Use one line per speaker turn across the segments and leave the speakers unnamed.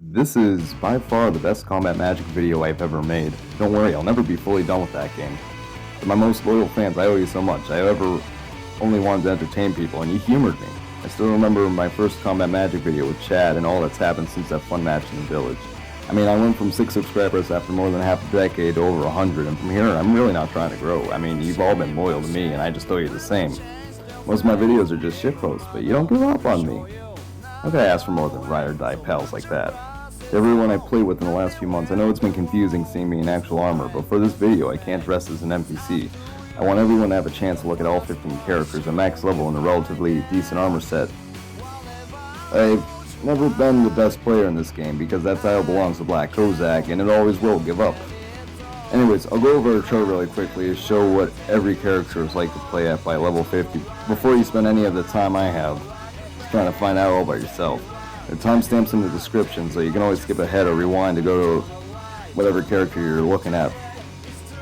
This is by far the best combat magic video I've ever made. Don't worry, I'll never be fully done with that game. To my most loyal fans, I owe you so much. I ever only wanted to entertain people, and you humored me. I still remember my first combat magic video with Chad and all that's happened since that fun match in the village. I mean, I went from 6 subscribers after more than half a decade to over 100, and from here, I'm really not trying to grow. I mean, you've all been loyal to me, and I just owe you the same. Most of my videos are just shitposts, but you don't give up on me. How could I ask for more than ride or die pals like that? To everyone I played with in the last few months, I know it's been confusing seeing me in actual armor, but for this video I can't dress as an NPC. I want everyone to have a chance to look at all 15 characters at max level in a relatively decent armor set. I've never been the best player in this game because that title belongs to Black Kozak and it always will give up. Anyways, I'll go over a chart really quickly to show what every character is like to play at by level 50 before you spend any of the time I have trying to find out all by yourself. The timestamps in the description, so you can always skip ahead or rewind to go to whatever character you're looking at.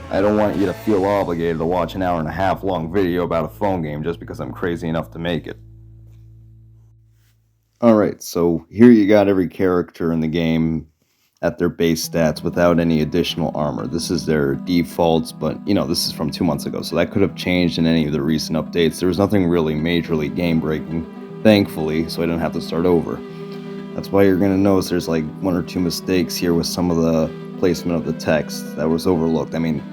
I don't want you to feel obligated to watch an hour and a half long video about a phone game just because I'm crazy enough to make it. Alright, so here you got every character in the game at their base stats without any additional armor. This is their defaults, but this is from 2 months ago, so that could have changed in any of the recent updates. There was nothing really majorly game breaking, thankfully, so I didn't have to start over. That's why you're going to notice there's like 1 or 2 mistakes here with some of the placement of the text that was overlooked. I mean,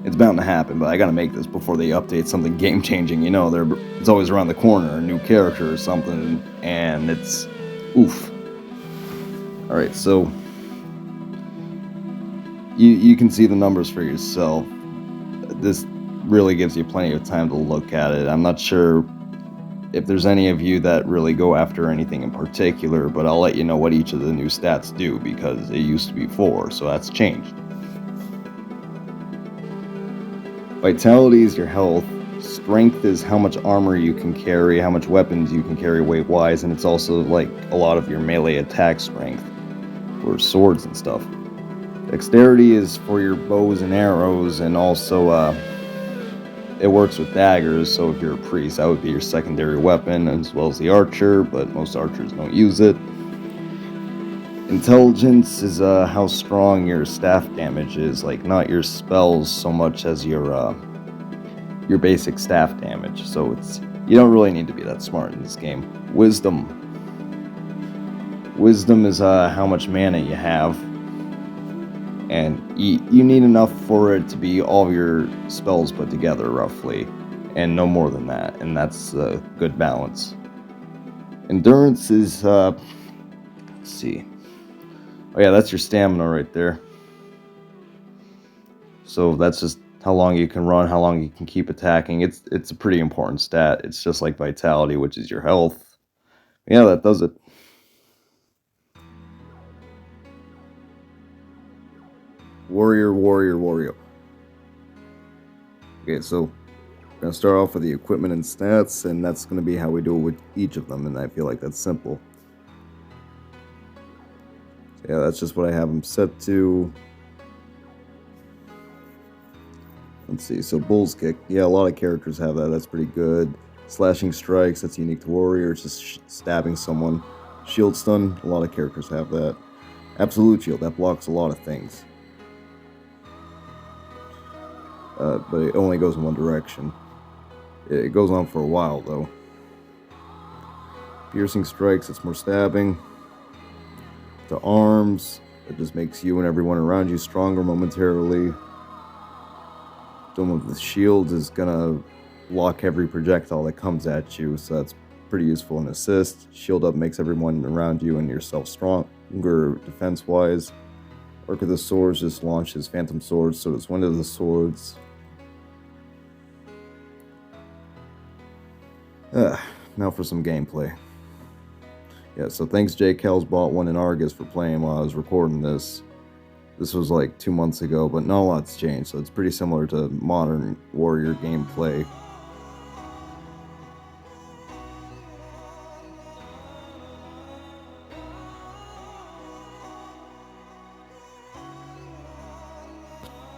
it's bound to happen, but I got to make this before they update something game-changing. It's always around the corner, a new character or something, and it's oof. Alright, so you can see the numbers for yourself. This really gives you plenty of time to look at it. I'm not sure if there's any of you that really go after anything in particular, but I'll let you know what each of the new stats do because it used to be 4, so that's changed. Vitality is your health, strength is how much armor you can carry, how much weapons you can carry weight-wise, and it's also like a lot of your melee attack strength for swords and stuff. Dexterity is for your bows and arrows, and also it works with daggers, so if you're a priest, that would be your secondary weapon, as well as the archer, but most archers don't use it. Intelligence is how strong your staff damage is, like not your spells so much as your basic staff damage, so you don't really need to be that smart in this game. Wisdom is how much mana you have, and you need enough for it to be all of your spells put together, roughly, and no more than that, and that's a good balance. Endurance is, let's see. Oh yeah, that's your stamina right there. So that's just how long you can run, how long you can keep attacking. It's a pretty important stat. It's just like vitality, which is your health. Yeah, that does it. Warrior. Okay, so we're going to start off with the equipment and stats, and that's going to be how we do it with each of them, and I feel like that's simple. So yeah, that's just what I have them set to. Let's see, so Bull's Kick. Yeah, a lot of characters have that. That's pretty good. Slashing Strikes, that's unique to Warrior. It's just stabbing someone. Shield Stun, a lot of characters have that. Absolute Shield, that blocks a lot of things. But it only goes in one direction. It goes on for a while, though. Piercing Strikes, it's more stabbing. To arms, it just makes you and everyone around you stronger momentarily. Dome of the Shield is gonna block every projectile that comes at you, so that's pretty useful in assist. Shield Up makes everyone around you and yourself stronger defense-wise. Arc of the Swords just launches Phantom Swords, so does Wind of the Swords. Now for some gameplay. Yeah, so thanks Jay Kells bought one in Argus for playing while I was recording this. This was like 2 months ago, but not a lot's changed, so it's pretty similar to modern Warrior gameplay.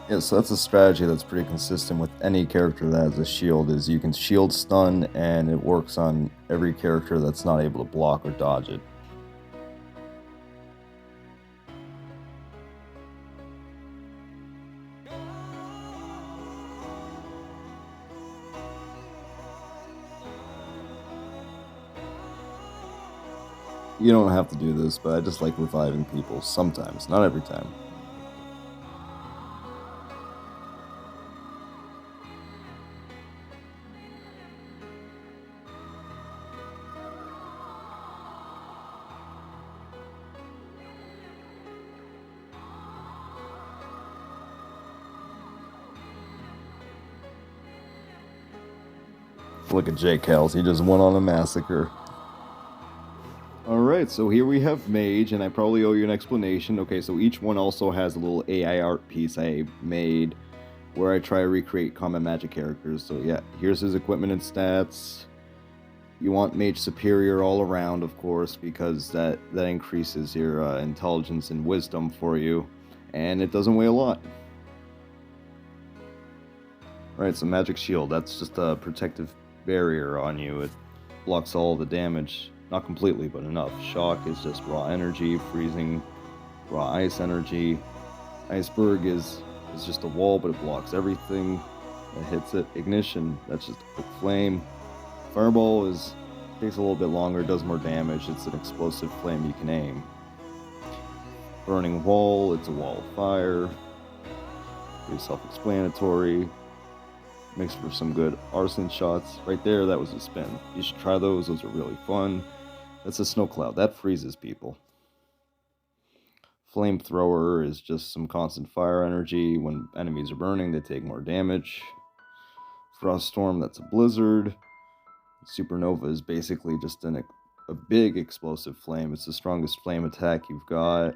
Yeah, so that's a strategy that's pretty consistent with any character that has a shield, is you can shield stun and it works on every character that's not able to block or dodge it. You don't have to do this, but I just like reviving people sometimes, not every time. Look at Jake Hells, he just went on a massacre. Alright, so here we have Mage, and I probably owe you an explanation. Okay, so each one also has a little AI art piece I made where I try to recreate common magic characters. So yeah, here's his equipment and stats. You want Mage Superior all around, of course, because that increases your intelligence and wisdom for you, and it doesn't weigh a lot. Right, so Magic Shield, that's just a protective barrier on you. It blocks all the damage. Not completely, but enough. Shock is just raw energy. Freezing, raw ice energy. Iceberg is just a wall, but it blocks everything that hits it. Ignition, that's just a quick flame. Fireball takes a little bit longer, does more damage. It's an explosive flame you can aim. Burning Wall, it's a wall of fire. Pretty self-explanatory. Makes for some good arson shots. Right there, that was a spin. You should try those are really fun. That's a snow cloud, that freezes people. Flamethrower is just some constant fire energy. When enemies are burning, they take more damage. Frost Storm, that's a blizzard. Supernova is basically just a big explosive flame. It's the strongest flame attack you've got.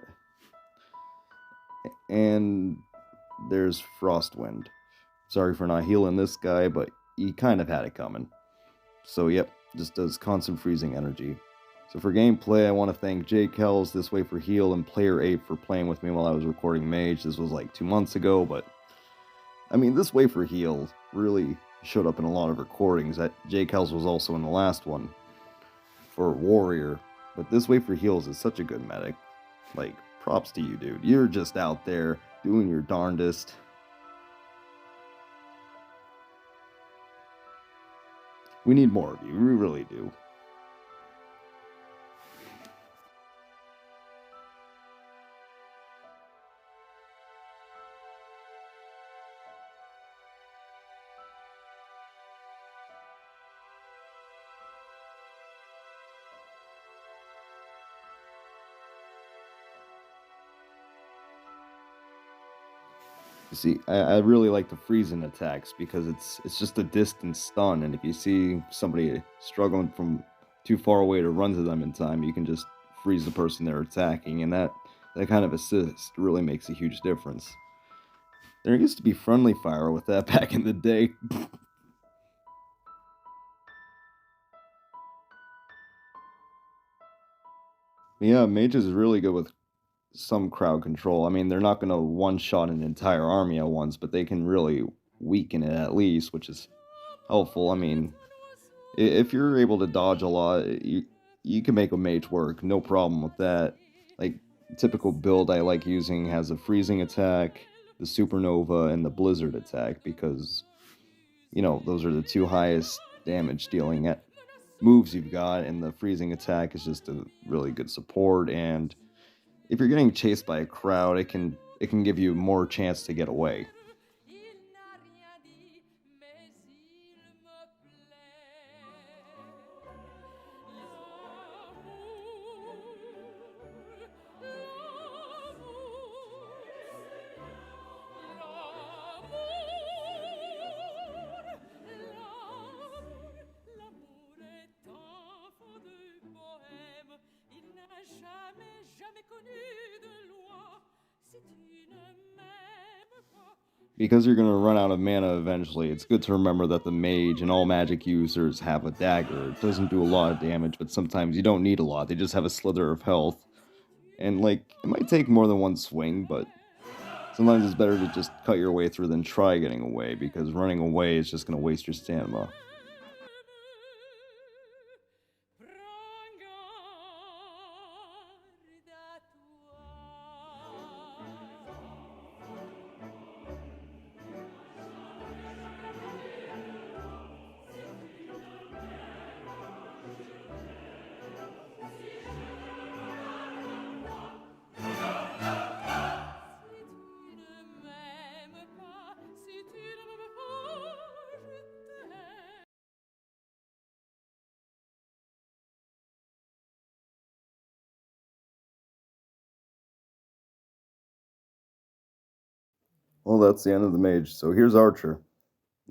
And there's Frostwind. Sorry for not healing this guy, but he kind of had it coming. So yep, just does constant freezing energy. So for gameplay, I want to thank Jake Hells, This Way for Heal, and Player 8 for playing with me while I was recording Mage. This was like 2 months ago, but I mean, This Way for Heal really showed up in a lot of recordings. That Jake Hells was also in the last one for Warrior, but This Way for Heals is such a good medic. Like, props to you, dude. You're just out there doing your darndest. We need more of you, we really do. You see, I really like the freezing attacks because it's just a distance stun, and if you see somebody struggling from too far away to run to them in time, you can just freeze the person they're attacking, and that kind of assist really makes a huge difference. There used to be friendly fire with that back in the day. Yeah, mages is really good with some crowd control. I mean, they're not going to one-shot an entire army at once, but they can really weaken it at least, which is helpful. I mean, if you're able to dodge a lot, you can make a mage work, no problem with that. Like, typical build I like using has a freezing attack, the supernova, and the blizzard attack, because, you know, those are the 2 highest damage dealing at moves you've got, and the freezing attack is just a really good support. And if you're getting chased by a crowd, it can give you more chance to get away. Because you're going to run out of mana eventually, it's good to remember that the mage and all magic users have a dagger. It doesn't do a lot of damage, but sometimes you don't need a lot. They just have a slither of health. And, like, it might take more than one swing, but sometimes it's better to just cut your way through than try getting away, because running away is just going to waste your stamina. Well, that's the end of the Mage, so here's Archer.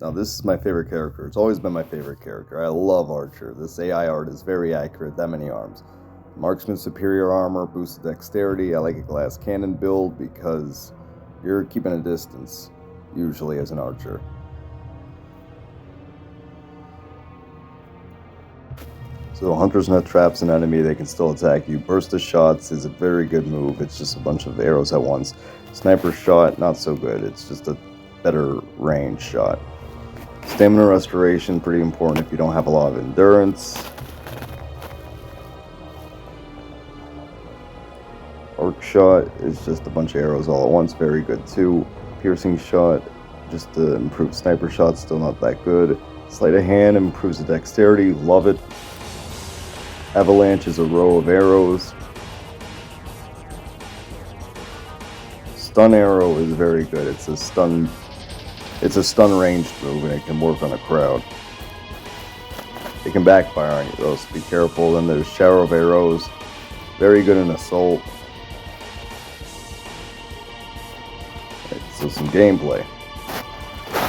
Now, this is my favorite character. It's always been my favorite character. I love Archer. This AI art is very accurate, that many arms. Marksman superior armor, boosted dexterity. I like a glass cannon build because you're keeping a distance, usually as an archer. So Hunter's Net traps an enemy, they can still attack you. Burst of shots is a very good move. It's just a bunch of arrows at once. Sniper shot, not so good. It's just a better range shot. Stamina restoration, pretty important if you don't have a lot of endurance. Arc shot is just a bunch of arrows all at once, very good too. Piercing shot, just to improve sniper shots, still not that good. Sleight of hand improves the dexterity, love it. Avalanche is a row of arrows. Stun arrow is very good. It's a stun ranged move and it can work on a crowd. It can backfire on you though, so be careful. Then there's shower of arrows, very good in assault. Right, so some gameplay.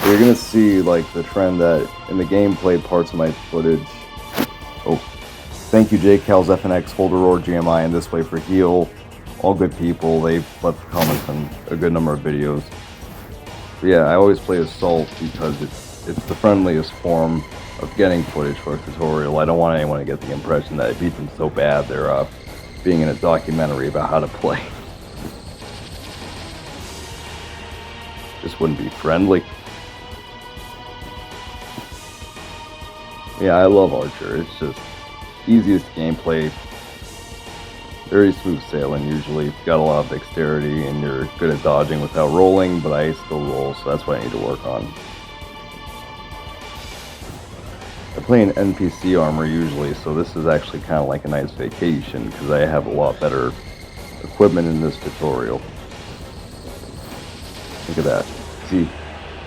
So you're gonna see like the trend that in the gameplay parts of my footage. Oh. Thank you, JCal's FNX, Holderor, GMI, and This Way for Heal. All good people. They've left comments on a good number of videos. But yeah, I always play Assault because it's the friendliest form of getting footage for a tutorial. I don't want anyone to get the impression that I beat them so bad they're being in a documentary about how to play. This wouldn't be friendly. Yeah, I love Archer. It's just easiest gameplay, very smooth sailing usually. Got a lot of dexterity and you're good at dodging without rolling, but I still roll, so that's what I need to work on. I play an NPC armor usually, so this is actually kind of like a nice vacation because I have a lot better equipment in this tutorial. Look at that. See,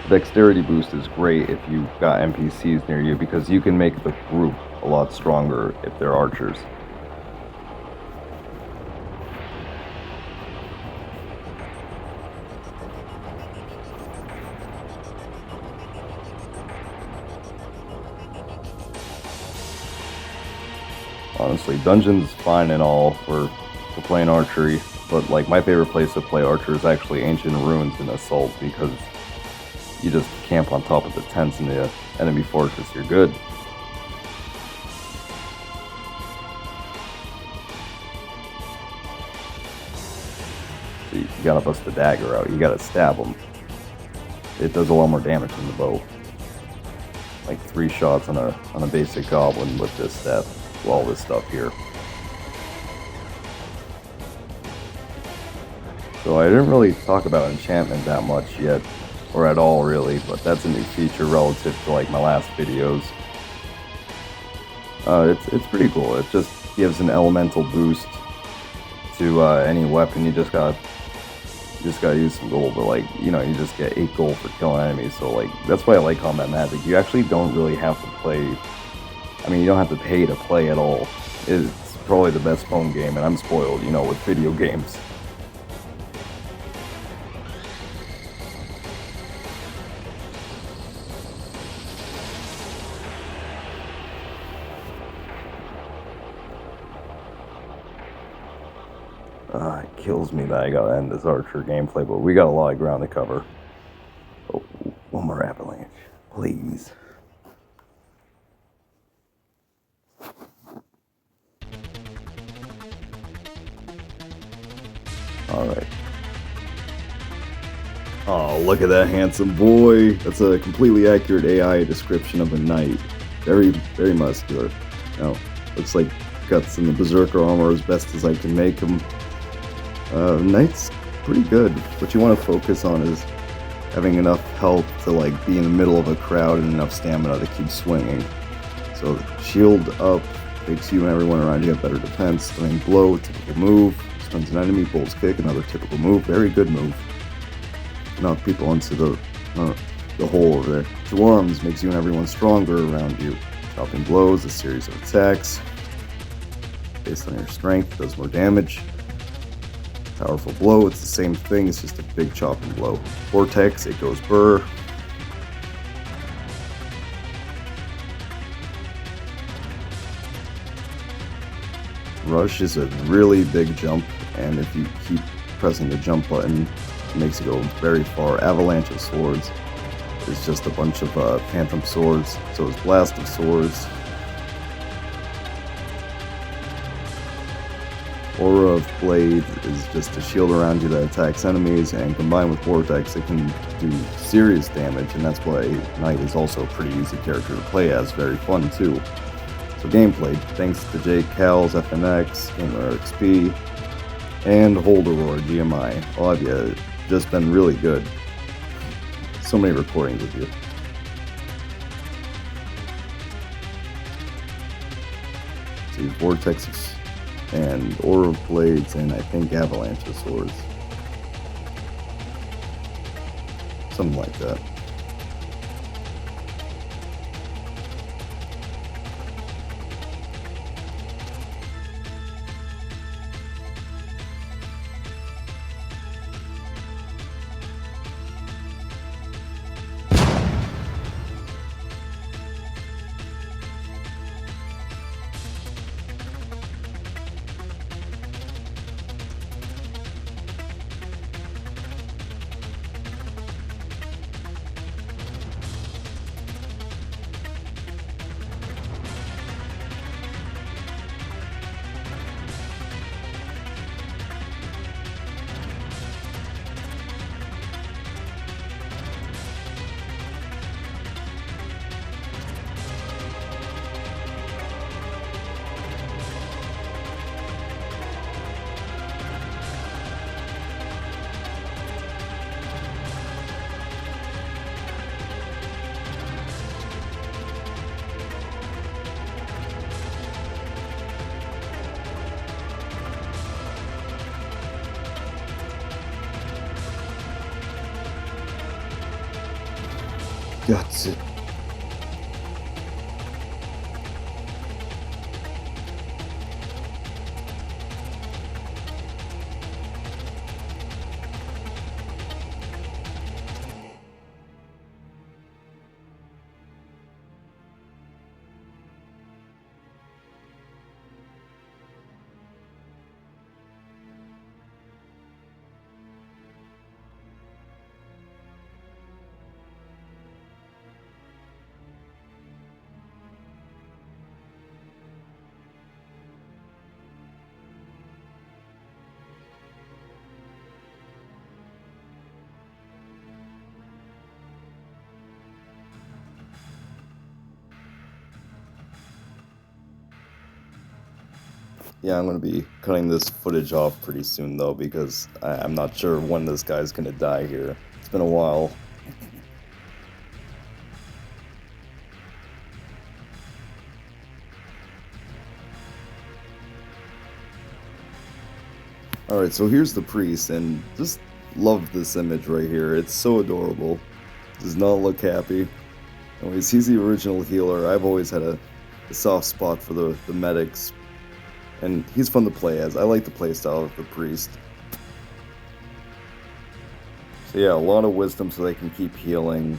dexterity boost is great if you've got NPCs near you because you can make the group a lot stronger if they're archers. Honestly, dungeon's fine and all for playing archery, but like my favorite place to play archer is actually Ancient Ruins in Assault because you just camp on top of the tents in the enemy fortress, you're good. So you gotta bust the dagger out, you gotta stab them. It does a lot more damage than the bow. Like 3 shots on a basic goblin with this stat, all this stuff here. So I didn't really talk about enchantment that much yet, or at all really, but that's a new feature relative to like my last videos. It's pretty cool. It just gives an elemental boost to any weapon. You just gotta use some gold, but like, you know, you just get 8 gold for killing enemies. So like, that's why I like combat magic. You actually don't really have to play. I mean, you don't have to pay to play at all. It's probably the best phone game, and I'm spoiled, you know, with video games. It kills me that I gotta end this archer gameplay, but we got a lot of ground to cover. Oh, one more avalanche, please. Alright. Oh, look at that handsome boy. That's a completely accurate AI description of a knight. Very, very muscular. Now, looks like guts in the Berserker armor as best as I can make him. Knight's pretty good. What you want to focus on is having enough health to like be in the middle of a crowd and enough stamina to keep swinging. So shield up makes you and everyone around you have better defense. Stunning blow, typical move. Stuns an enemy, bull's kick, another typical move. Very good move. Knock people into the hole over there. Two arms makes you and everyone stronger around you. Chopping blows, a series of attacks. Based on your strength, does more damage. Powerful blow, it's the same thing, it's just a big chopping blow. Vortex, it goes burr. Rush is a really big jump, and if you keep pressing the jump button, it makes it go very far. Avalanche of Swords is just a bunch of Phantom Swords, so is Blast of Swords. Aura of Blade is just a shield around you that attacks enemies, and combined with Vortex, it can do serious damage, and that's why Knight is also a pretty easy character to play as, very fun too. So gameplay, thanks to Jake Cals, FNX, Gamer XP, and Holderor GMI. All of you just been really good. So many recordings with you. See, Vortexes and Aura of Blades, and I think Avalanche of Swords. Something like that. That's it. Yeah, I'm going to be cutting this footage off pretty soon, though, because I'm not sure when this guy's going to die here. It's been a while. Alright, so here's the priest, and just love this image right here. It's so adorable. Does not look happy. Anyways, he's the original healer. I've always had a soft spot for the medics. And he's fun to play as. I like the playstyle of the priest. So yeah, a lot of wisdom so they can keep healing.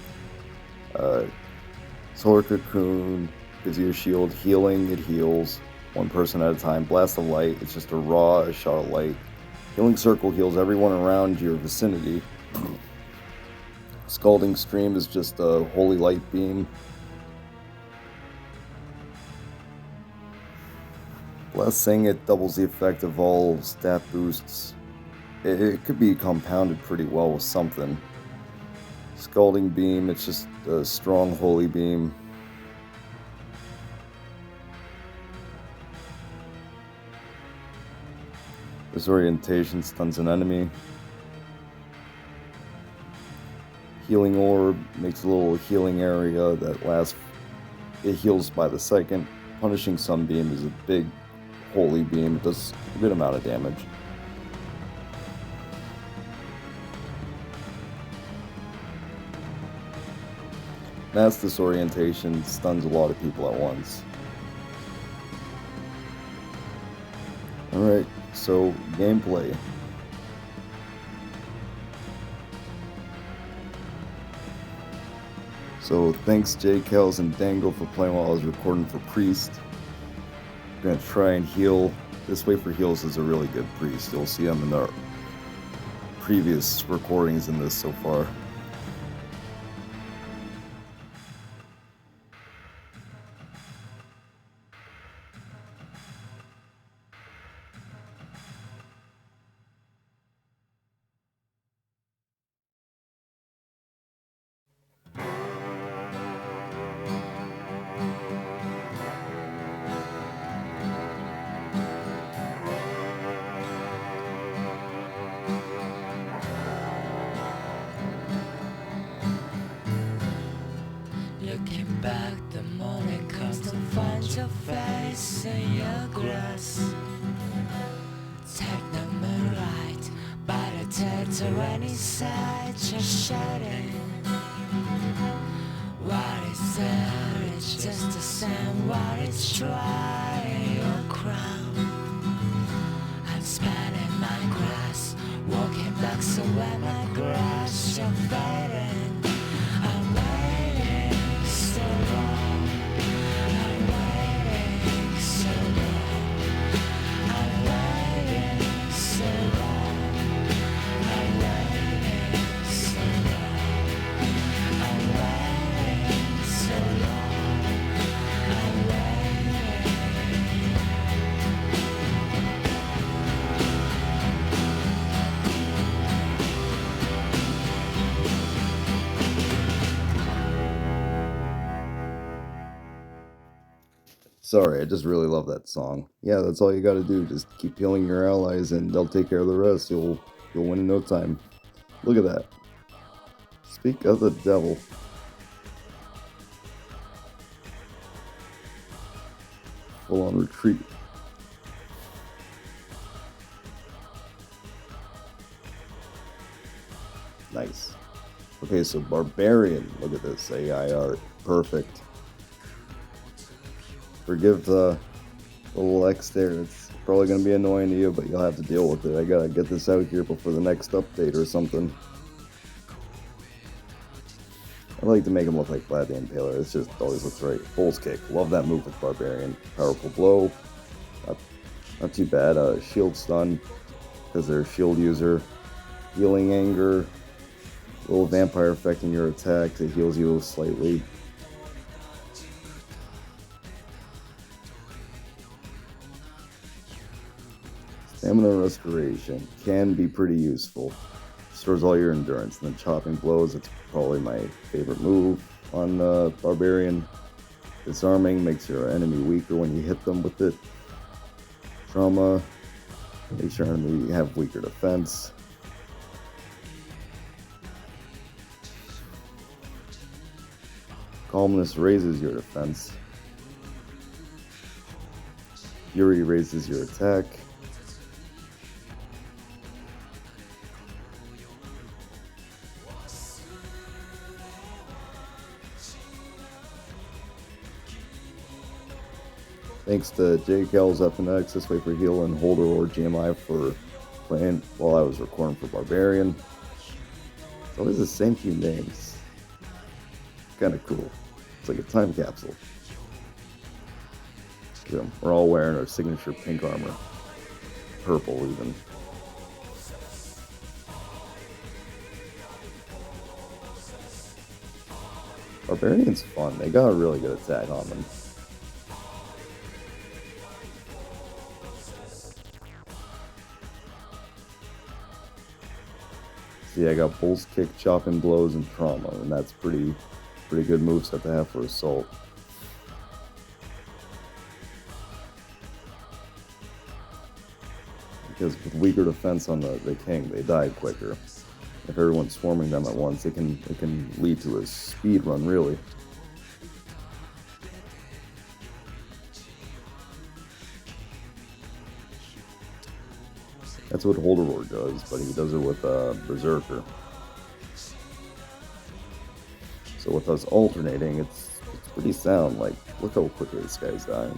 Solar Cocoon gives you a shield. Healing, it heals one person at a time. Blast of Light, it's just a shot of light. Healing Circle heals everyone around your vicinity. Scalding Stream is just a holy light beam. Blessing, it doubles the effect of all stat boosts. It could be compounded pretty well with something. Scalding Beam, it's just a strong holy beam. Disorientation stuns an enemy. Healing Orb makes a little healing area that lasts. It heals by the second. Punishing Sunbeam is a big holy beam. It does a good amount of damage. Mass Disorientation stuns a lot of people at once. Alright, so gameplay. So thanks J. Kells and Dangle for playing while I was recording for Priest. I'm gonna try and heal. This Way for Heals is a really good Priest. You'll see him in the previous recordings in this so far.
Looking back, the morning comes to find your face in your grass. Take the moonlight, by the tail to any side you're shedding. What is there? It's just the same. What it's trying your crown. I'm spanning my grass, walking back so when my grass you're fading. I'm waiting so long. I'm waiting so long. I'm waiting so long. I'm waiting so long. I'm waiting so long. I'm waiting.
Sorry, I just really love that song. Yeah, that's all you gotta do. Just keep healing your allies and they'll take care of the rest. You'll win in no time. Look at that. Speak of the devil. Full on retreat. Nice. Okay, so Barbarian. Look at this AI art. Perfect. Forgive the little X there. It's probably going to be annoying to you, but you'll have to deal with it. I gotta get this out here before the next update or something. I like to make him look like Vlad the Impaler. It's just always looks right. Bull's Kick. Love that move with Barbarian. Powerful blow. Not too bad. Shield stun, because they're a shield user. Healing Anger. Little vampire affecting your attack. It heals you slightly. Stamina Restoration can be pretty useful. Restores all your endurance. And then Chopping Blows, it's probably my favorite move on Barbarian. Disarming makes your enemy weaker when you hit them with it. Trauma makes your enemy have weaker defense. Calmness raises your defense. Fury raises your attack. Thanks to JKL's FNX, This Way for Heal, and Holder or GMI for playing while I was recording for Barbarian. It's always the same few names. Kind of cool. It's like a time capsule. You know, we're all wearing our signature pink armor. Purple even. Barbarian's fun. They got a really good attack on them. See, I got Bull's Kick, Chopping Blows, and Trauma, and that's pretty good moveset to have for Assault. Because with weaker defense on the King, they die quicker. If everyone's swarming them at once, it can lead to a speed run, really. That's what Holder does, but he does it with Berserker. So with us alternating, it's pretty sound. Like, look how quickly this guy's dying.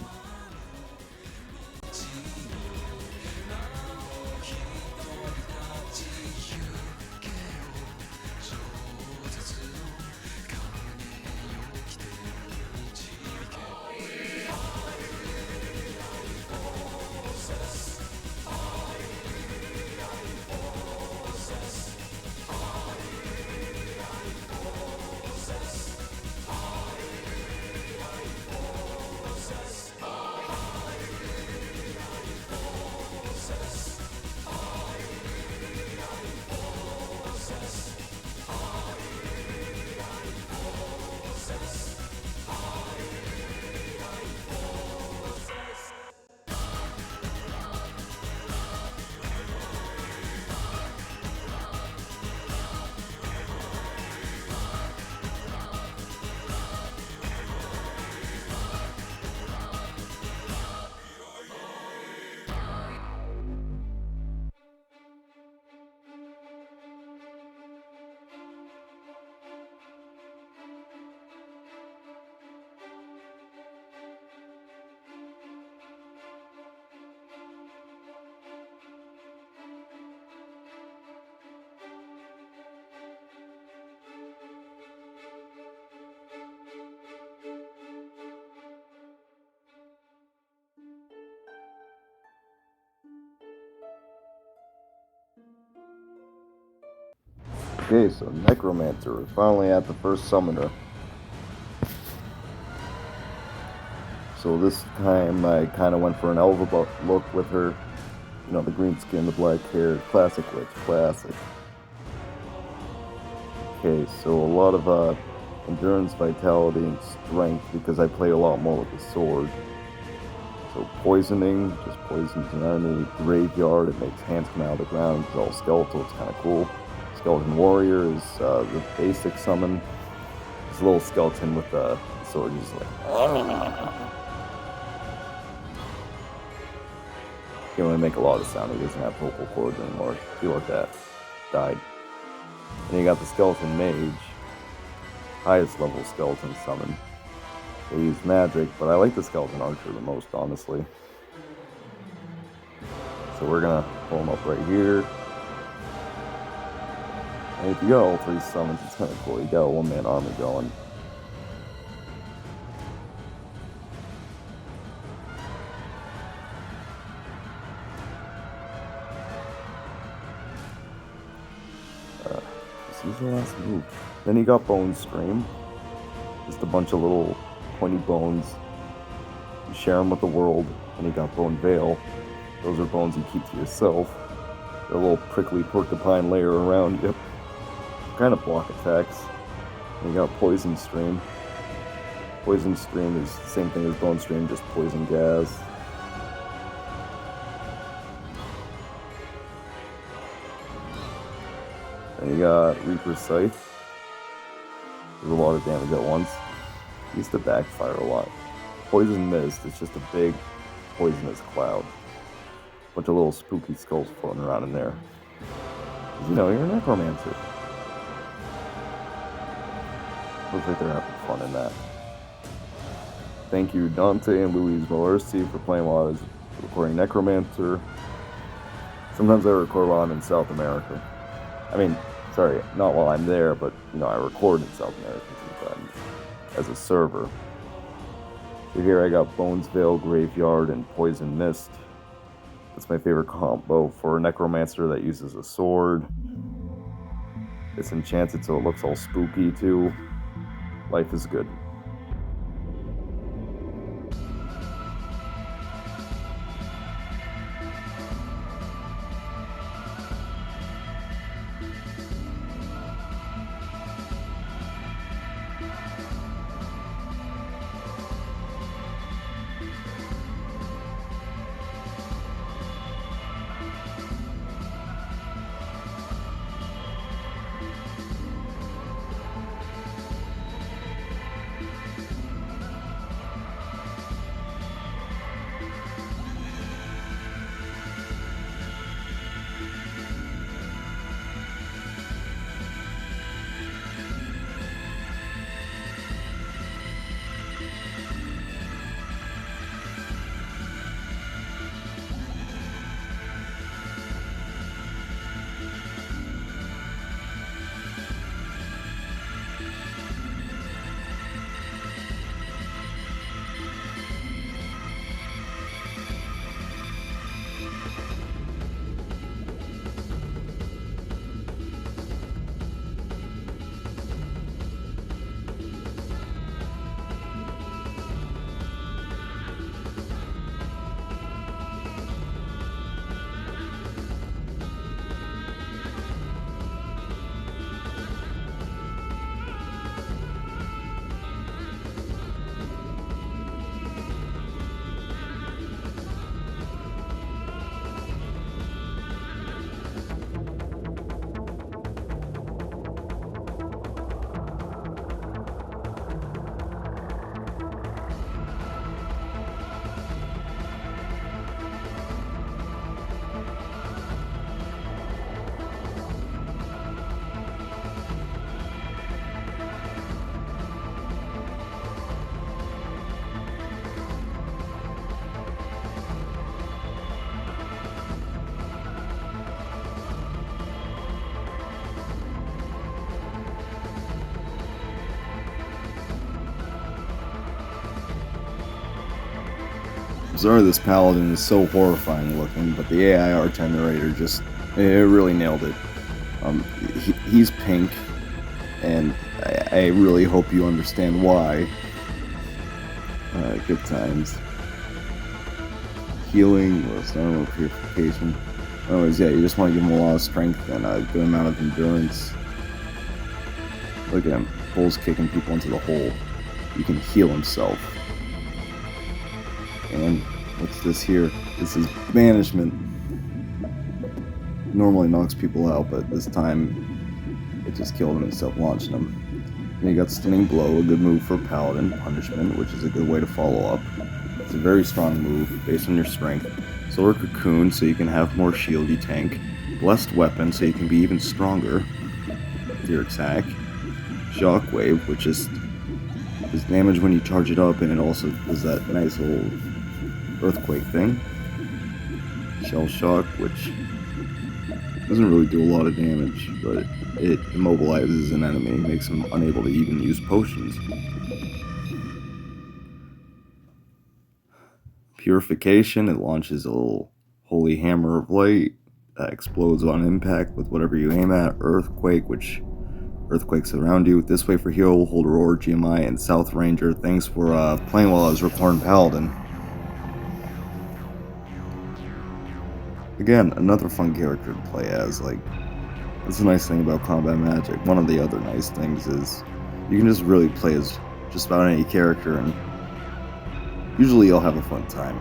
Okay, so Necromancer, we're finally at the first summoner. So this time I kind of went for an Elva look with her. You know, the green skin, the black hair, classic witch, classic. Okay, so a lot of endurance, vitality, and strength because I play a lot more with the sword. So poisoning, just poisons an enemy. Graveyard, it makes hands come out of the ground. It's all skeletal, it's kind of cool. Skeleton Warrior is the basic summon. It's a little skeleton with a sword, just like... Can't really make a lot of sound. He doesn't have vocal cords anymore. Feel like that. Died. And you got the Skeleton Mage. Highest level skeleton summon. They use magic, but I like the Skeleton Archer the most, honestly. So we're gonna pull him up right here. And if you got all three summons, it's kind of cool. You got a one-man army going. This is the last move. Then you got Bone Scream. Just a bunch of little pointy bones. You share them with the world. And you got Bone Veil. Those are bones you keep to yourself. They're a little prickly porcupine layer around you. Kind of block attacks. And you got Poison Stream. Poison Stream is the same thing as Bone Stream, just poison gas. And you got Reaper's Scythe. Does a lot of damage at once. Used to backfire a lot. Poison Mist is just a big poisonous cloud. Bunch of little spooky skulls floating around in there. 'Cause, you know, you're a Necromancer. Looks like they're having fun in that. Thank you, Dante and Louise Malersi, for playing while I was recording Necromancer. Sometimes I record while I'm in South America. I mean, sorry, not while I'm there, but, you know, I record in South America sometimes as a server. So here I got Bones Veil, Graveyard, and Poison Mist. That's my favorite combo for a Necromancer that uses a sword. It's enchanted so it looks all spooky too. Life is good. Sorry this Paladin is so horrifying looking, but the AI art generator just, it really nailed it. He's pink, and I really hope you understand why. Good times. Healing, or purification. Anyways, yeah, you just want to give him a lot of strength and a good amount of endurance. Look at him, Bull's kicking people into the hole. He can heal himself. And what's this here? This is banishment. Normally knocks people out, but this time it just killed him instead of launching him. And you got Stunning Blow, a good move for Paladin. Punishment, which is a good way to follow up. It's a very strong move based on your strength. Solar Cocoon, so you can have more shieldy tank. Blessed Weapon, so you can be even stronger with your attack. Shockwave, which is damage when you charge it up, and it also does that nice little earthquake thing. Shell Shock, which doesn't really do a lot of damage, but it immobilizes an enemy, makes them unable to even use potions. Purification, it launches a little holy hammer of light that explodes on impact with whatever you aim at. Earthquake, which earthquakes around you. This way for Hero, Holder, or GMI, and South Ranger. Thanks for playing while I was recording Paladin. Again, another fun character to play as. Like, that's the nice thing about combat magic. One of the other nice things is you can just really play as just about any character, and usually you'll have a fun time.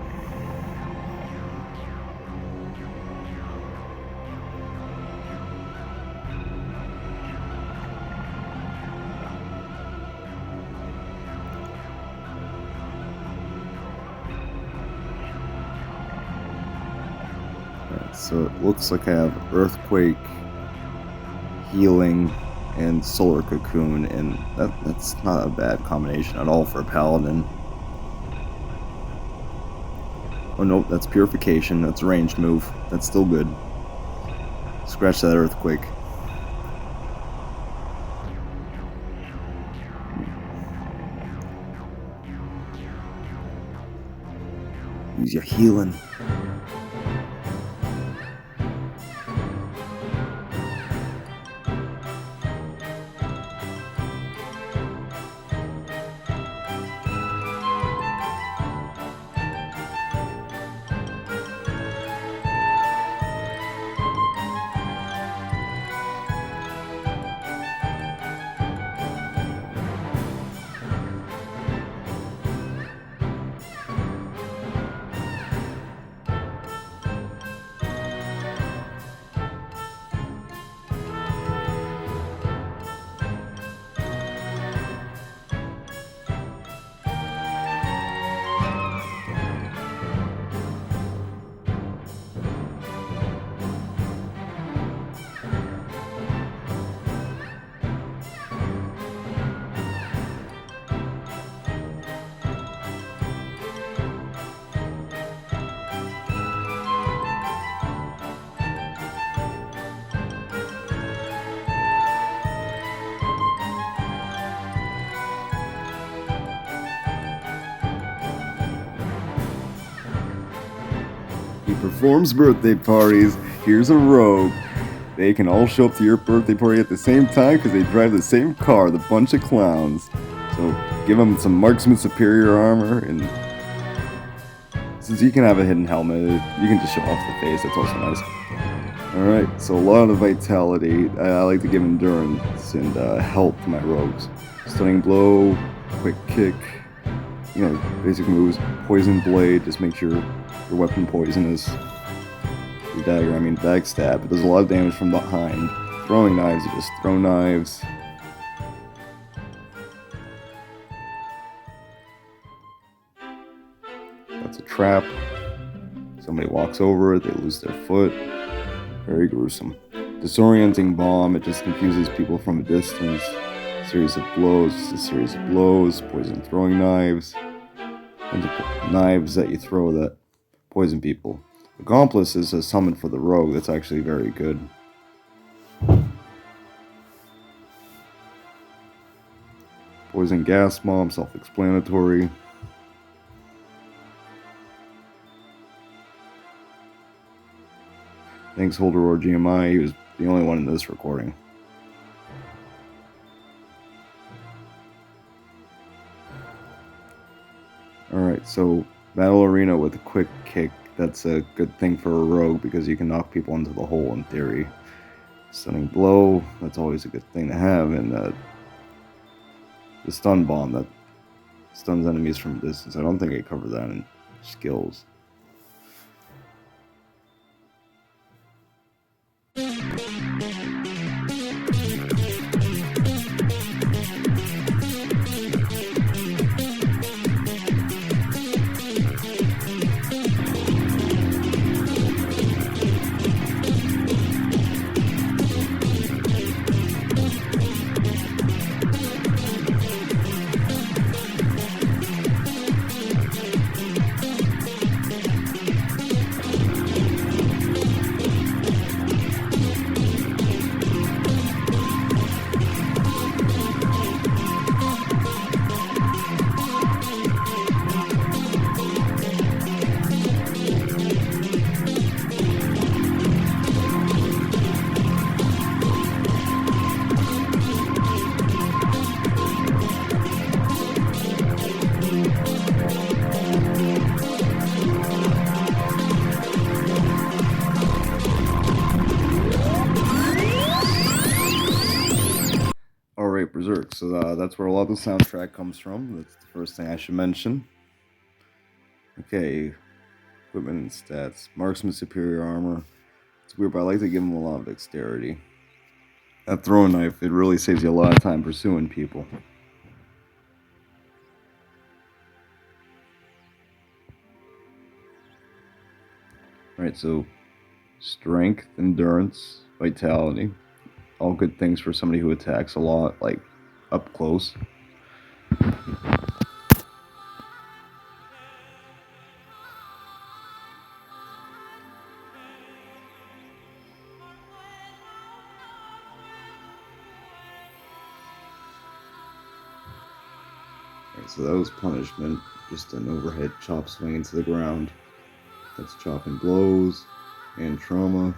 Alright, so it looks like I have Earthquake, Healing, and Solar Cocoon, and that's not a bad combination at all for a Paladin. Oh nope, that's Purification, that's a ranged move. That's still good. Scratch that Earthquake. Use your healing. He performs birthday parties. Here's a rogue. They can all show up to your birthday party at the same time because they drive the same car, the bunch of clowns. So give them some marksman superior armor, and since you can have a hidden helmet, you can just show off the face. That's also nice. Alright, so a lot of vitality. I like to give endurance and health to my rogues. Stunning Blow, Quick Kick, you know, basic moves. Poison Blade, just make sure your weapon poisonous. Your dagger, I mean backstab. It does a lot of damage from behind. Throwing knives, you just throw knives. That's a trap. Somebody walks over it, they lose their foot. Very gruesome. Disorienting Bomb, it just confuses people from a distance. Series of blows, just a series of blows. Poison throwing knives. And the knives that you throw that poison people. Accomplice is a summon for the rogue. That's actually very good. Poison Gas Bomb, self-explanatory. Thanks Holder or GMI, he was The only one in this recording. Alright, so Battle Arena with a quick kick, that's a good thing for a rogue because you can knock people into the hole in theory. Stunning Blow, that's always a good thing to have, and the Stun Bomb that stuns enemies from a distance. I don't think I covered that in skills. Alright, Berserk, so that's where a lot of the soundtrack comes from. That's the first thing I should mention. Okay, equipment and stats. Marksman superior armor. It's weird, but I like to give him a lot of dexterity. That throwing knife, it really saves you a lot of time pursuing people. Alright, so strength, endurance, vitality. All good things for somebody who attacks a lot, like up close. Alright, so that was punishment. Just an overhead chop swing into the ground. That's chopping blows and trauma.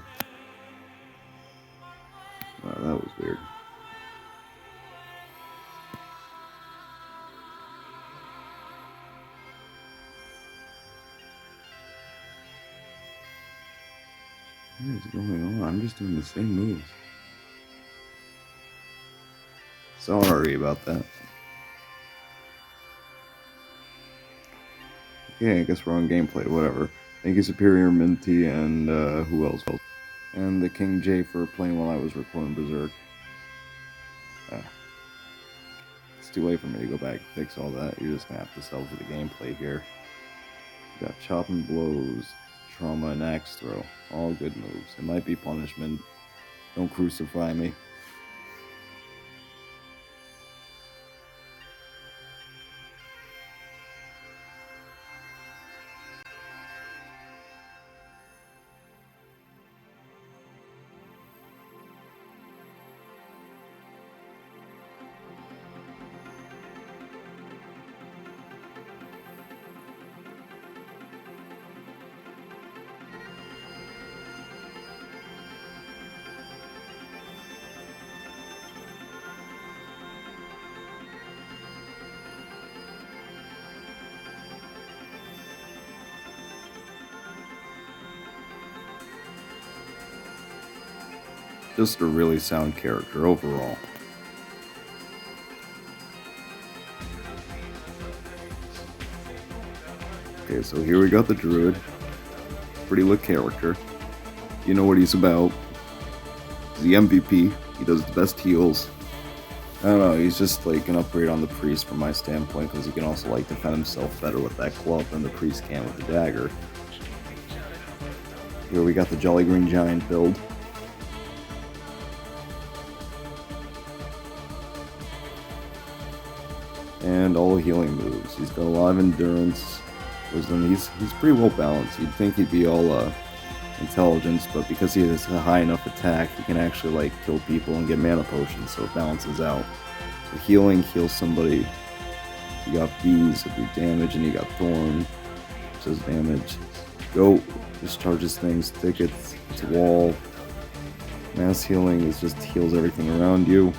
Wow, that was weird. What is going on? I'm just doing the same moves. Sorry about that. Okay, I guess we're on gameplay, whatever. Thank you, Superior Minty, and who else? And the King J for playing while I was recording Berserk. It's too late for me to go back and fix all that. You're just gonna have to settle for the gameplay here. You got chopping blows, trauma, and axe throw. All good moves. It might be punishment. Don't crucify me. Just a really sound character overall. Okay, so here we got the Druid. Pretty lit character. You know what he's about. He's the MVP. He does the best heals. I don't know, he's just like an upgrade on the Priest from my standpoint, because he can also like defend himself better with that club than the Priest can with the dagger. Here we got the Jolly Green Giant build. And all healing moves. He's got a lot of endurance, wisdom. He's pretty well balanced. You'd think he'd be all intelligence, but because he has a high enough attack, he can actually like kill people and get mana potions, so it balances out. So healing heals somebody. You got bees that do damage, and you got thorn, which does damage. Goat discharges things, thickets, it's a wall. Mass healing is just heals everything around you.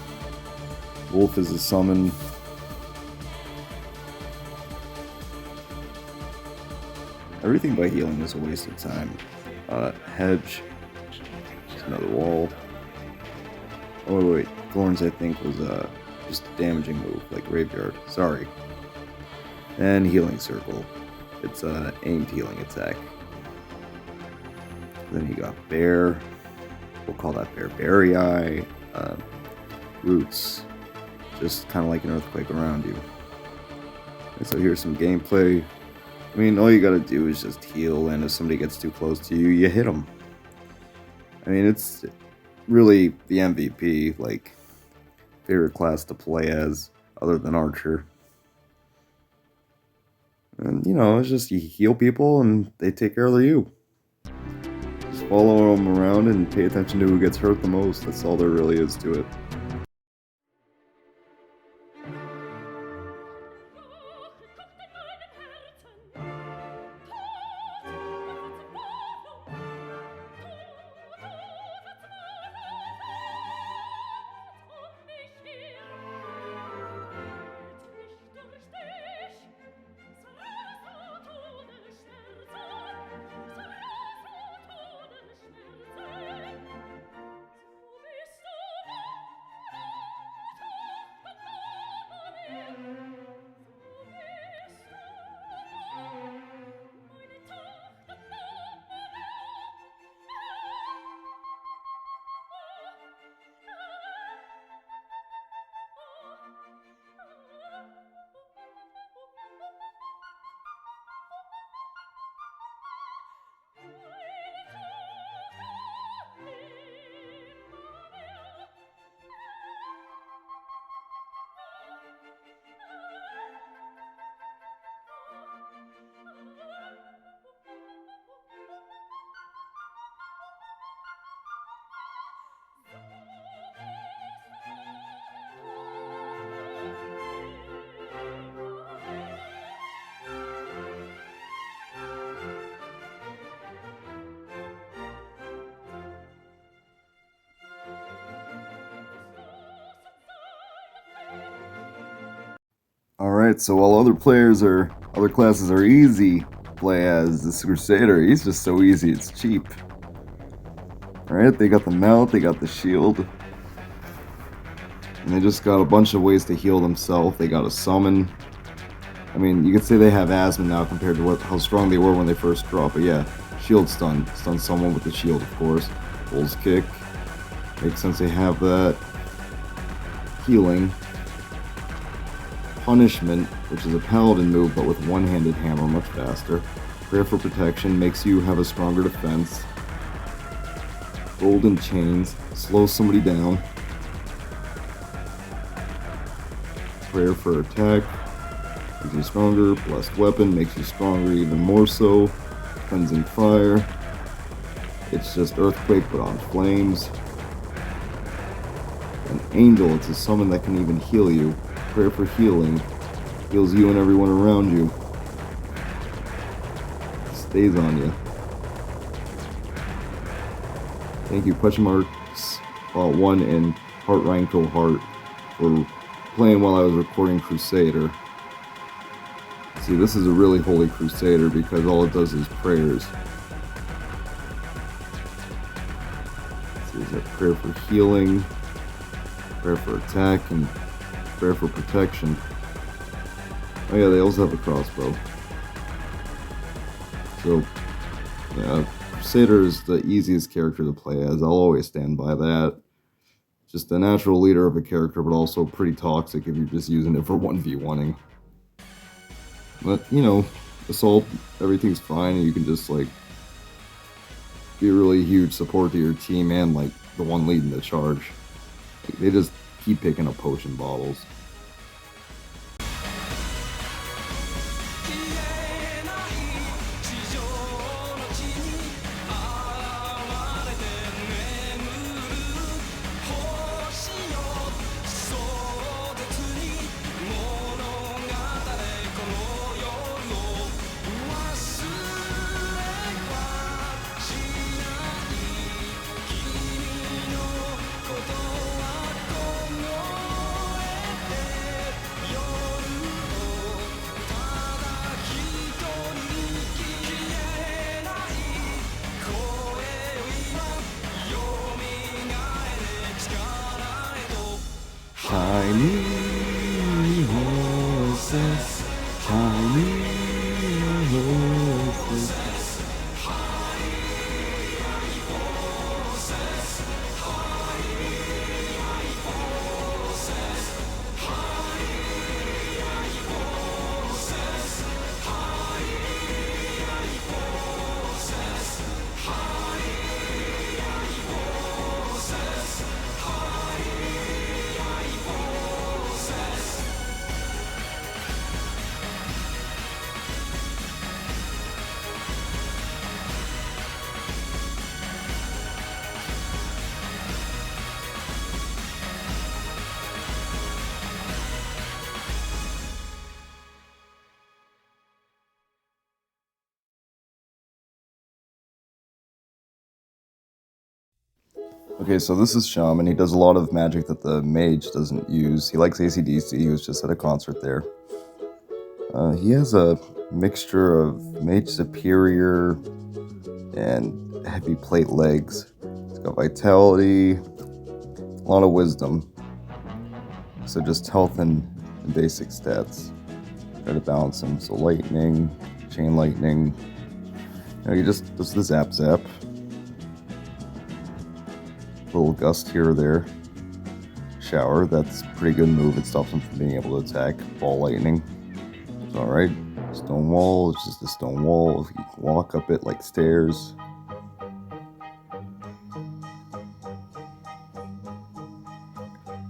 Wolf is a summon. Everything by healing is a waste of time. Hedge. There's another wall. Oh wait, Thorns I think was just a damaging move, like Graveyard. Sorry. And Healing Circle. It's an aimed healing attack. Then you got Bear. We'll call that Barbarian. Roots. Just kind of like an earthquake around you. And so here's some gameplay. I mean, all you gotta do is just heal, and if somebody gets too close to you, you hit them. I mean, it's really the MVP, like, favorite class to play as, other than Archer. And, you know, it's just you heal people, and they take care of you. Just follow them around and pay attention to who gets hurt the most. That's all there really is to it. Alright, so while other classes are easy to play as, this Crusader, he's just so easy, it's cheap. Alright, they got the mount, they got the shield. And they just got a bunch of ways to heal themselves. They got a summon. I mean, you could say they have asthma now compared to how strong they were when they first dropped, but yeah. Shield stun. Stun someone with the shield, of course. Bull's kick. Makes sense they have that. Healing. Punishment, which is a Paladin move, but with one-handed hammer, much faster. Prayer for protection makes you have a stronger defense. Golden chains, slows somebody down. Prayer for attack, makes you stronger. Blessed weapon makes you stronger even more so. Cleansing fire. It's just earthquake but on flames. An angel, it's a summon that can even heal you. Prayer for healing. Heals you and everyone around you. Stays on you. Thank you, question marks, 1 and Heart Rankle Heart for playing while I was recording Crusader. See, this is a really holy Crusader because all it does is prayers. See, there's a prayer for healing, prayer for attack, and prayer for protection. Oh yeah, they also have a crossbow. So, yeah, Crusader is the easiest character to play as. I'll always stand by that. Just a natural leader of a character, but also pretty toxic if you're just using it for 1v1ing. But, you know, Assault, everything's fine, and you can just, like, be a really huge support to your team and, like, the one leading the charge. Like, they just keep picking up potion bottles. Shiny horses, shiny horses. Okay, so this is Shaman. He does a lot of magic that the Mage doesn't use. He likes AC/DC. He was just at a concert there. He has a mixture of Mage Superior and heavy plate legs. He's got vitality, a lot of wisdom. So just health and basic stats. Try to balance him. So lightning, chain lightning. He just does the zap. Little gust here or there. Shower, that's a pretty good move. It stops him from being able to attack. Ball lightning. It's alright. Stone wall, it's just a stone wall. You can walk up it like stairs.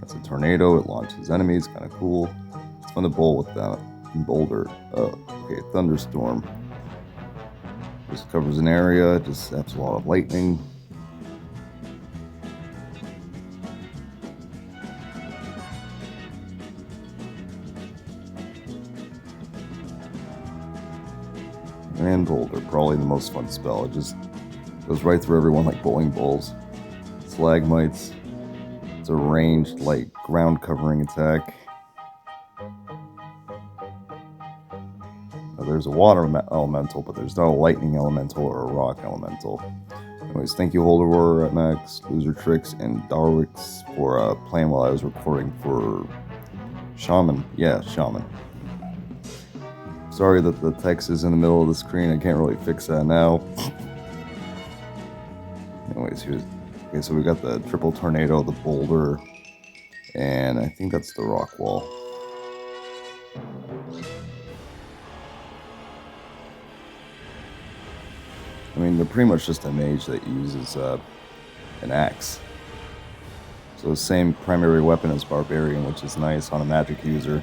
That's a tornado, it launches enemies, kind of cool. It's fun to bowl with that. Boulder. Okay, thunderstorm. Just covers an area, just zaps a lot of lightning. And Boulder, probably the most fun spell. It just goes right through everyone like bowling balls. Stalagmites. It's a ranged, like, ground covering attack. Now, there's a water elemental, but there's no lightning elemental or a rock elemental. Anyways, thank you, Holder Warrior at Max, Loser Tricks, and Darwix for playing while I was recording for Shaman. Yeah, Shaman. Sorry that the text is in the middle of the screen. I can't really fix that now. Anyways, okay, so we got the triple tornado, the boulder, and I think that's the rock wall. I mean, they're pretty much just a mage that uses an axe. So the same primary weapon as Barbarian, which is nice on a magic user.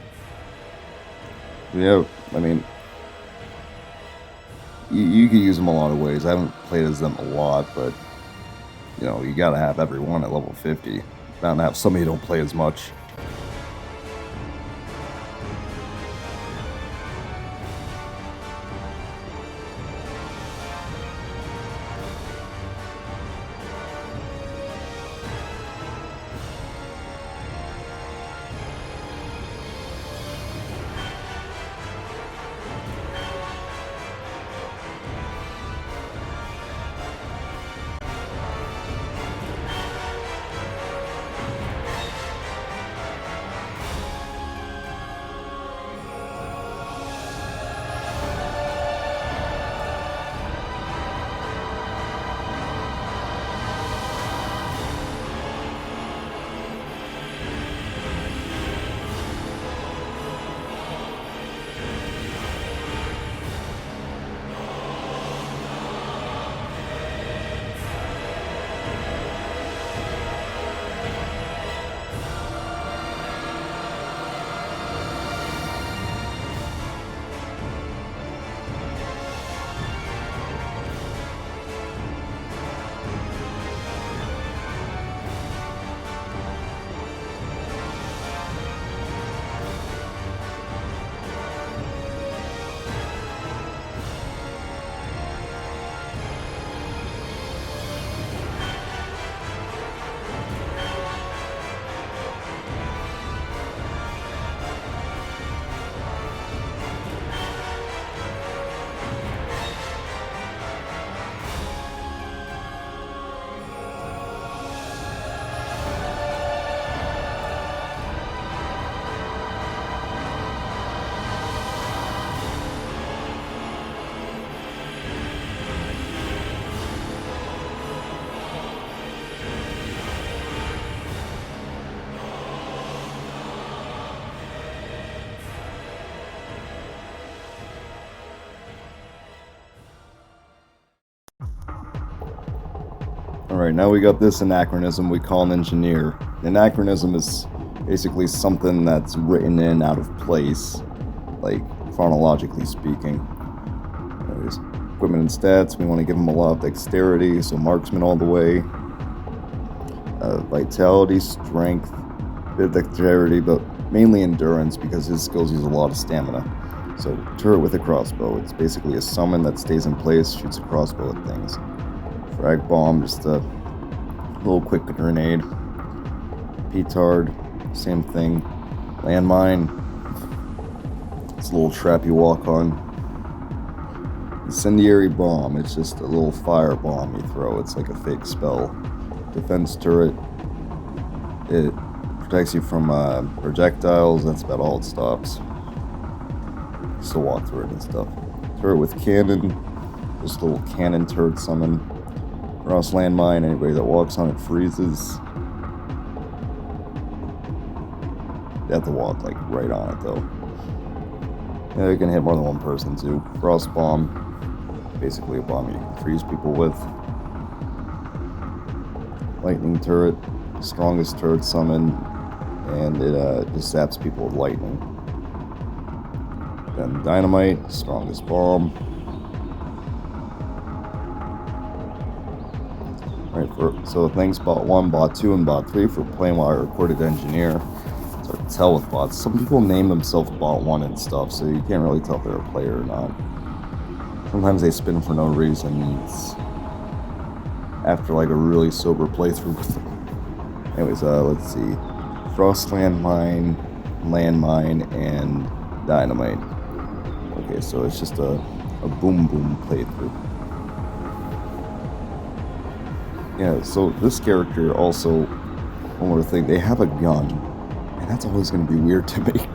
Yeah, I mean, you can use them a lot of ways. I haven't played as them a lot, but, you know, you gotta have everyone at level 50. Bound to have somebody who don't play as much. Alright, now we got this anachronism we call an engineer. An anachronism is basically something that's written in out of place, like chronologically speaking. Anyways, equipment and stats, we want to give him a lot of dexterity, so marksman all the way. Vitality, strength, bit of dexterity, but mainly endurance because his skills use a lot of stamina. So, turret with a crossbow. It's basically a summon that stays in place, shoots a crossbow at things. Frag bomb, just a little quick grenade. Petard, same thing. Landmine, it's a little trap you walk on. Incendiary bomb, it's just a little fire bomb you throw. It's like a fake spell. Defense turret, it protects you from projectiles. That's about all it stops. Still walk through it and stuff. Turret with cannon, just a little cannon turret summon. Cross landmine, anybody that walks on it freezes. You have to walk like right on it though. Yeah, you can hit more than one person too. Frost bomb, basically a bomb you can freeze people with. Lightning turret, strongest turret summon, and it just zaps people with lightning. Then dynamite, strongest bomb. Alright, so thanks bot 1, bot 2, and bot 3 for playing while I recorded engineer. It's hard to tell with bots. Some people name themselves bot 1 and stuff, so you can't really tell if they're a player or not. Sometimes they spin for no reason. It's after like a really sober playthrough with them. Anyways, let's see. Frost landmine, and dynamite. Okay, so it's just a boom playthrough. Yeah, so this character also, one more thing, they have a gun, and that's always going to be weird to me.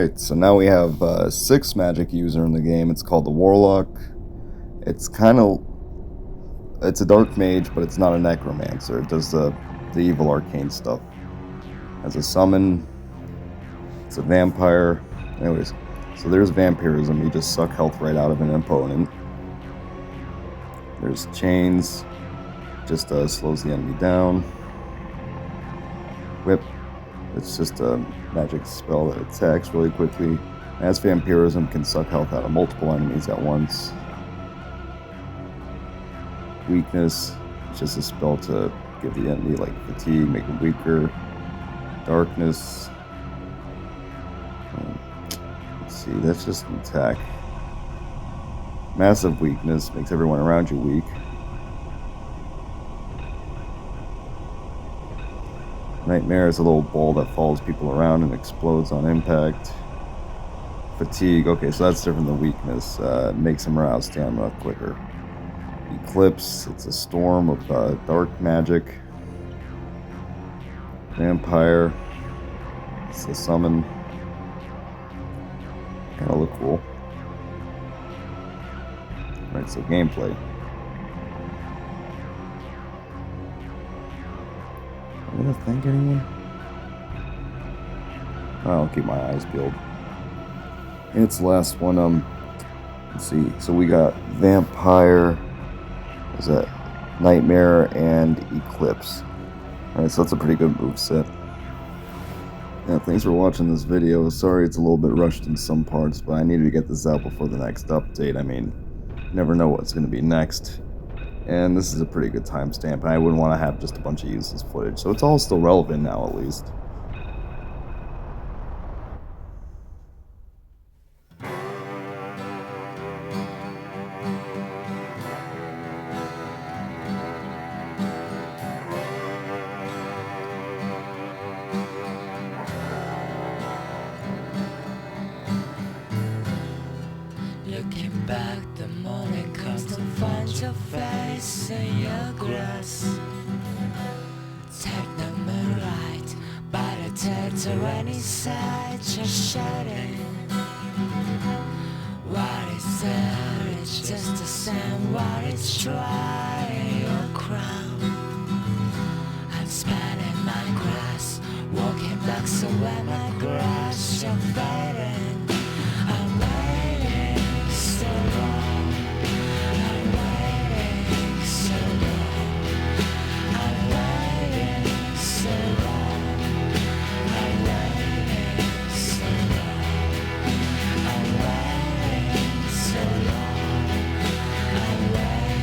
Alright, so now we have 6 magic user in the game. It's called the Warlock. It's a dark mage, but it's not a necromancer. It does the evil arcane stuff. Has a summon. It's a vampire. Anyways, so there's vampirism. You just suck health right out of an opponent. There's chains. Just slows the enemy down. Whip. It's just a magic spell that attacks really quickly. As vampirism, can suck health out of multiple enemies at once. Weakness. It's just a spell to give the enemy like fatigue, make it weaker. Darkness. Let's see, that's just an attack. Massive weakness, makes everyone around you weak. Nightmare is a little ball that follows people around and explodes on impact. Fatigue, okay, so that's different than weakness. Makes them run out of stamina quicker. Eclipse, it's a storm of dark magic. Vampire, it's a summon. Kinda look cool. Alright, so gameplay. Am I gonna thank anyone? I'll keep my eyes peeled. It's the last one. Let's see. So we got Vampire. What was that? Nightmare and Eclipse. Alright, so that's a pretty good moveset. Yeah, thanks for watching this video. Sorry it's a little bit rushed in some parts, but I needed to get this out before the next update. I mean, you never know what's going to be next. And this is a pretty good timestamp, and I wouldn't want to have just a bunch of useless footage. So it's all still relevant now, at least.
Looking back, the morning comes to find your face in your grass. Take the moonlight, but I take to any side you're shedding. What is there? It's just the same. What it's trying your crown. I'm spanning my grass, walking blocks away my grass. You're fading. I'm waiting so long. I'm waiting so long. I'm waiting so long. I'm waiting so long. I'm waiting so long. I'm waiting.